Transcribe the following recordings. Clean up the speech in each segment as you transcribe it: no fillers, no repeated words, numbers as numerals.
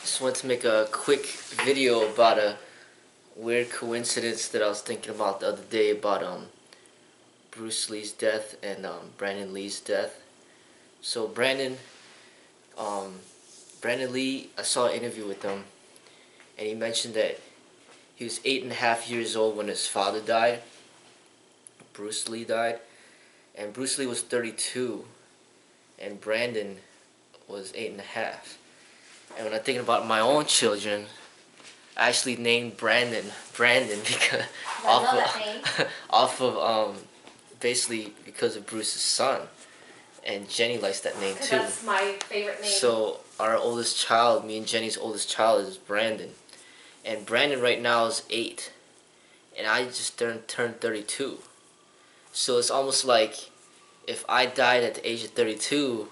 Just wanted to make a quick video about a weird coincidence that I was thinking about the other day about Bruce Lee's death and Brandon Lee's death. So um, Brandon Lee, I saw an interview with him, and he mentioned that he was 8.5 years old when his father died. Bruce Lee died, and Bruce Lee was 32, and Brandon was 8.5. And when I'm thinking about my own children, I actually named Brandon because off of basically because of Bruce's son, and Jenny likes that name too. That's my favorite name. So our oldest child, me and Jenny's oldest child, is Brandon, and Brandon right now is 8, and I just turned 32. So it's almost like if I died at the age of 32,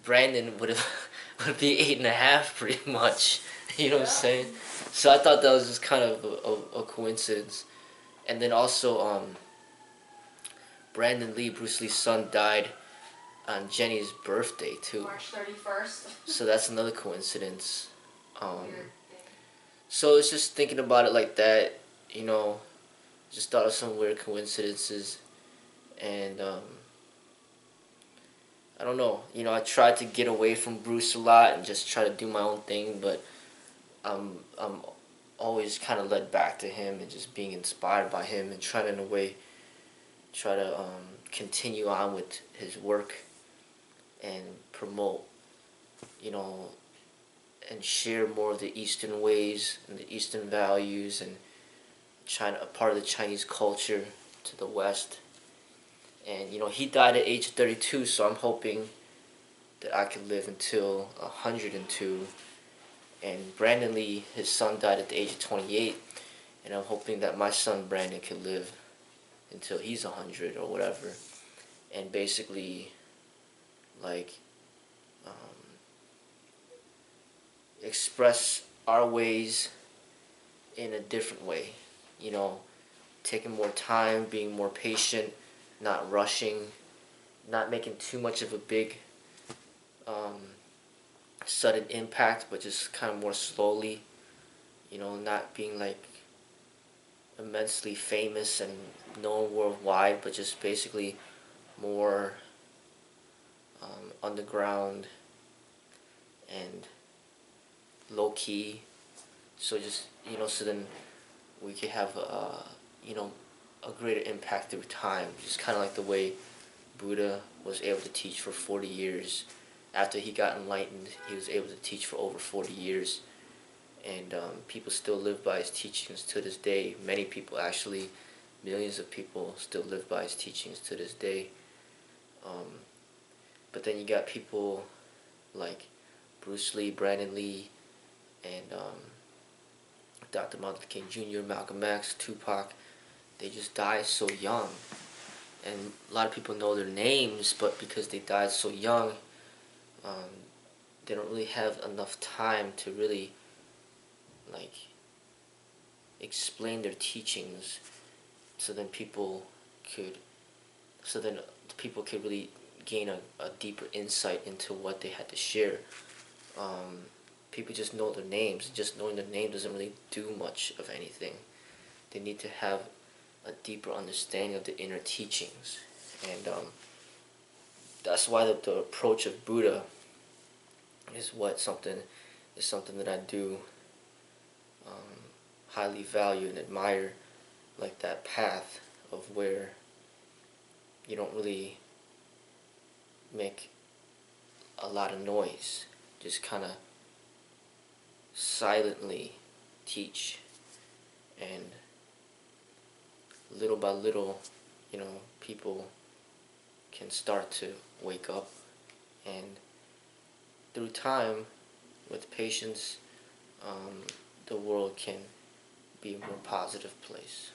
Brandon would be 8.5 pretty much. You know what I'm saying? So I thought that was just kind of a coincidence. And then also Brandon Lee, Bruce Lee's son, died on Jenny's birthday too. March 31st. So that's another coincidence. So it's just thinking about it like that, you know, just thought of some weird coincidences. And I don't know, you know, I tried to get away from Bruce a lot and just try to do my own thing, but I'm always kind of led back to him and just being inspired by him and trying to, in a way, try to continue on with his work and promote, you know, and share more of the Eastern ways and the Eastern values and China, a part of the Chinese culture to the West. And, you know, he died at age 32, so I'm hoping that I could live until 102. And Brandon Lee, his son, died at the age of 28. And I'm hoping that my son, Brandon, could live until he's 100 or whatever. And basically, like, express our ways in a different way. You know, taking more time, being more patient, not rushing, not making too much of a big sudden impact, but just kind of more slowly, you know, not being like immensely famous and known worldwide, but just basically more underground and low-key. So just, you know, so then we could have you know, a greater impact through time, just kind of like the way Buddha was able to teach for 40 years. After he got enlightened, he was able to teach for over 40 years. And people still live by his teachings to this day. Many people, actually, millions of people still live by his teachings to this day. But then you got people like Bruce Lee, Brandon Lee, and Dr. Martin Luther King Jr., Malcolm X, Tupac. They just died so young, and a lot of people know their names, but because they died so young, they don't really have enough time to really, like, explain their teachings, so then people could really gain a deeper insight into what they had to share. People just know their names. Just knowing their name doesn't really do much of anything. They need to have a deeper understanding of the inner teachings, and that's why the approach of Buddha is something that I do highly value and admire, like that path of where you don't really make a lot of noise, just kind of silently teach, and little by little, you know, people can start to wake up, and through time, with patience, the world can be a more positive place.